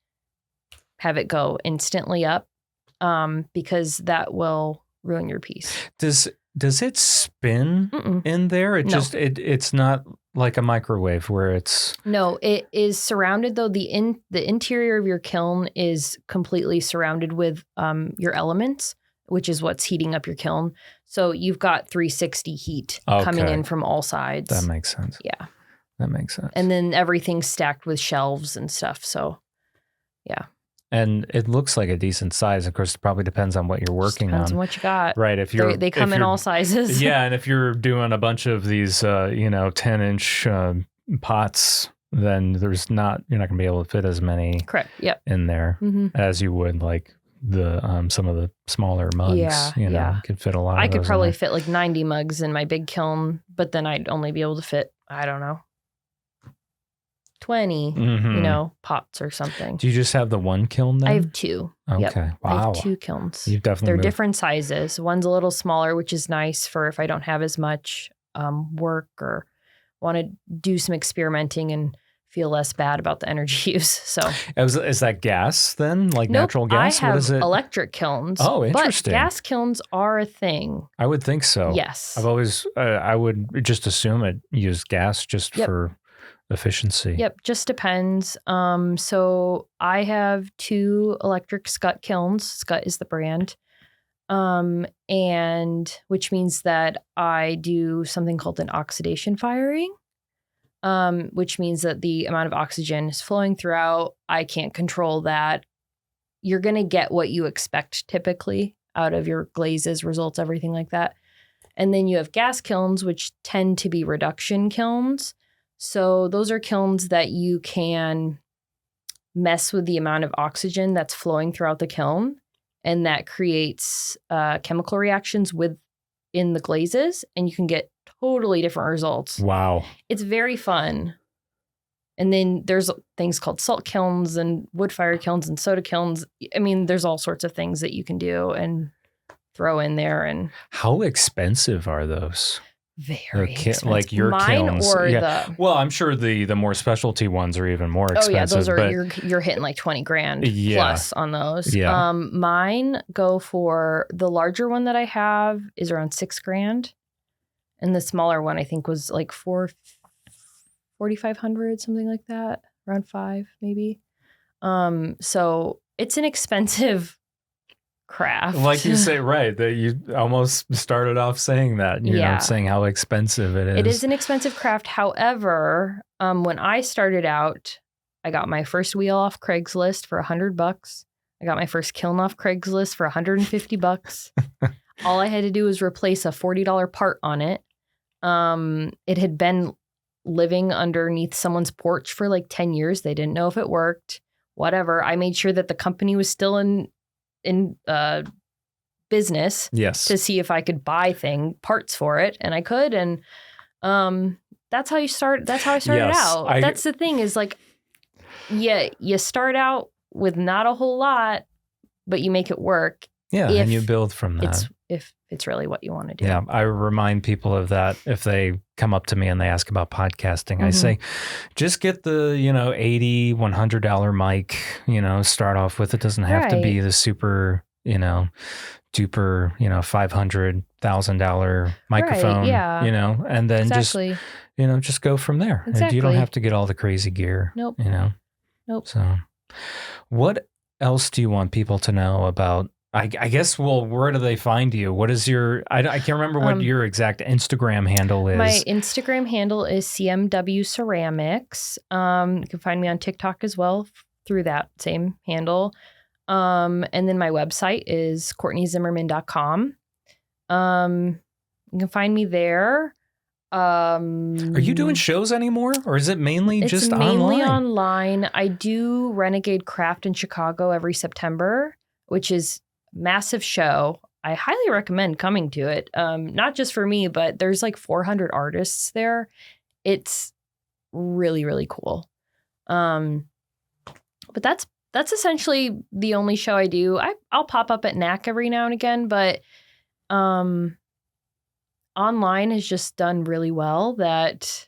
have it go instantly up, because that will ruin your piece. Does it spin in there? It's not like a microwave where it's... No, it is surrounded, though. The interior of your kiln is completely surrounded with your elements, which is what's heating up your kiln. So you've got 360 heat coming in from all sides. That makes sense. Yeah. That makes sense. And then everything's stacked with shelves and stuff. So, yeah. And it looks like a decent size. Of course, it probably depends on what you're working on what you got. Right. They come in all sizes. Yeah. And if you're doing a bunch of these, 10-inch pots, then you're not going to be able to fit as many in there as you would like the some of the smaller mugs. Could fit a lot. I could probably fit like 90 mugs in my big kiln, but then I'd only be able to fit, I don't know, 20, pots or something. Do you just have the one kiln then? I have two. Okay. Yep. Wow. I have two kilns. You've definitely They're different sizes. One's a little smaller, which is nice for if I don't have as much work or want to do some experimenting and feel less bad about the energy use. So is that gas then? Like natural gas? I have what is it? Electric kilns. Oh, interesting. But gas kilns are a thing. I would think so. Yes. I've always, I would just assume it used gas just for efficiency. Yep, just depends. So I have 2 electric Scott kilns. Scott is the brand. And which means that I do something called an oxidation firing, which means that the amount of oxygen is flowing throughout. I can't control that. You're going to get what you expect typically out of your glazes, results, everything like that. And then you have gas kilns, which tend to be reduction kilns. So those are kilns that you can mess with the amount of oxygen that's flowing throughout the kiln, and that creates chemical reactions within the glazes, and you can get totally different results. Wow. It's very fun. And then there's things called salt kilns and wood fire kilns and soda kilns. I mean, there's all sorts of things that you can do and throw in there. And how expensive are those? Very expensive. Like your Mine kilns. Or well, I'm sure the more specialty ones are even more expensive. Oh yeah, those are you're hitting like 20 grand plus on those. Yeah. Mine go for, the larger one that I have is around 6 grand, and the smaller one I think was like 4,500, something like that, around 5 maybe. So it's an expensive craft. Like you say, right, that you almost started off saying that, you know, saying how expensive it is. It is an expensive craft. However, when I started out, I got my first wheel off Craigslist for $100. I got my first kiln off Craigslist for $150. All I had to do was replace a $40 part on it. It had been living underneath someone's porch for like 10 years. They didn't know if it worked, whatever. I made sure that the company was still in business, to see if I could buy parts for it, and I could, and that's how you start. That's how I started out. That's the thing, is like, you start out with not a whole lot, but you make it work. Yeah, and you build from that. If it's really what you want to do. Yeah, I remind people of that if they come up to me and they ask about podcasting. I say, just get the, $80, $100 mic, start off with. It doesn't have to be the super duper, $500,000 microphone, yeah. And then Exactly. just go from there. Exactly. You don't have to get all the crazy gear. Nope. Nope. So what else do you want people to know about? I guess, where do they find you? What is your, I can't remember what your exact Instagram handle is. My Instagram handle is CMW Ceramics. You can find me on TikTok as well through that same handle. And then my website is CourtneyZimmerman.com. You can find me there. Are you doing shows anymore, or is it mainly just online? It's mainly online. I do Renegade Craft in Chicago every September, which is massive show. I highly recommend coming to it. Not just for me, but there's like 400 artists there. It's really, really cool. But that's essentially the only show I do. I'll pop up at NAC every now and again, but online has just done really well that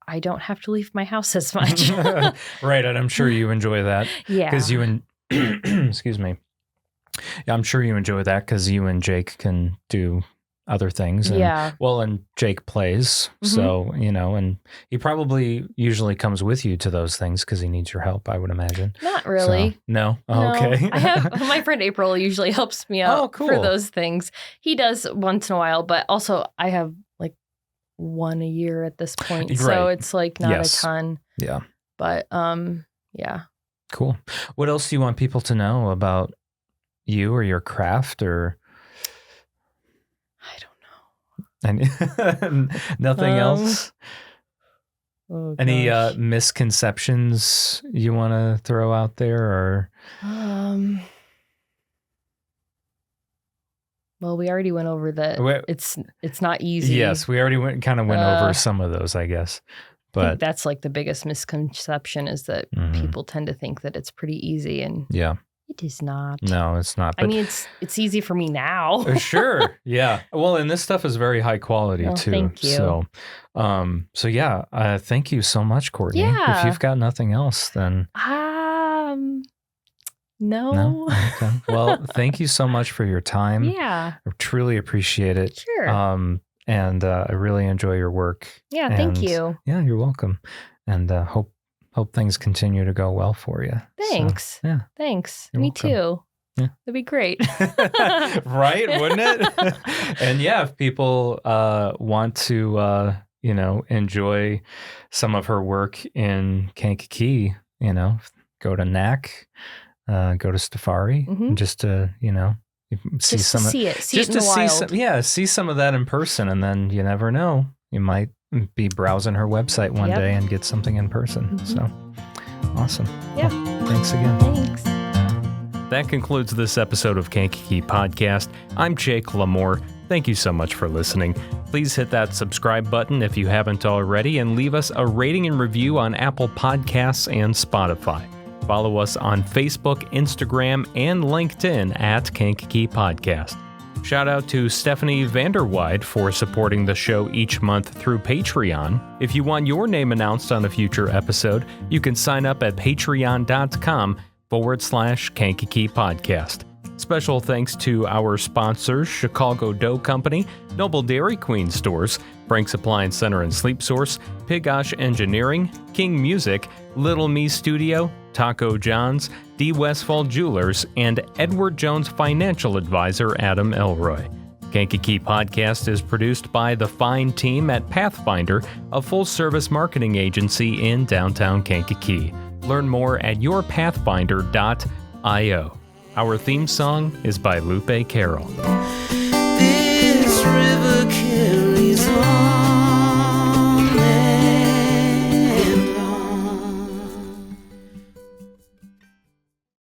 I don't have to leave my house as much. Right, and I'm sure you enjoy that. Yeah. Because excuse me. Yeah, I'm sure you enjoy that because you and Jake can do other things. And, yeah. Well, and Jake plays, so, and he probably usually comes with you to those things because he needs your help, I would imagine. Not really. So, no? Oh, okay. I have my friend April usually helps me out cool. for those things. He does once in a while, but also I have like one a year at this point. Right. So it's like not a ton. Yeah. But yeah. Cool. What else do you want people to know about you or your craft, or I don't know. Nothing else? Oh, any misconceptions you want to throw out there, or well, we already went over that. It's not easy. Yes, we already went over some of those, I guess. But I think that's like the biggest misconception is that people tend to think that it's pretty easy, and it is not. No, it's not. But I mean, it's easy for me now. Sure. Yeah. Well, and this stuff is very high quality too. Thank you. So, thank you so much, Courtney. Yeah. If you've got nothing else, then no. Okay. Well, thank you so much for your time. Yeah. I truly appreciate it. Sure. And I really enjoy your work. Yeah. Thank you. Yeah, you're welcome. And hope things continue to go well for you. Thanks. So, yeah. Thanks. You're Me welcome. too. Yeah. That'd be great. Right? Wouldn't it? And yeah, if people want to, enjoy some of her work in Kankakee, go to NAC, go to Stafari, just to, see it in the wild. See some of that in person, and then you never know, you might be browsing her website one day and get something in person. So awesome. Yeah. Well, thanks again. Thanks. That concludes this episode of Kankakee Podcast. I'm Jake LaMore. Thank you so much for listening. Please hit that subscribe button if you haven't already, and leave us a rating and review on Apple Podcasts and Spotify. Follow us on Facebook, Instagram, and LinkedIn at Kankakee Podcast. Shout out to Stephanie Vanderweide for supporting the show each month through Patreon. If you want your name announced on a future episode, you can sign up at patreon.com/Kankakee Podcast. Special thanks to our sponsors, Chicago Dough Company, Noble Dairy Queen Stores, Frank's Appliance Center and Sleep Source, Pigosh Engineering, King Music, Little Me Studio, Taco John's, D. Westfall Jewelers, and Edward Jones Financial Advisor Adam Elroy. Kankakee Podcast is produced by the fine team at Pathfinder, a full-service marketing agency in downtown Kankakee. Learn more at yourpathfinder.io. Our theme song is by Lupe Carroll.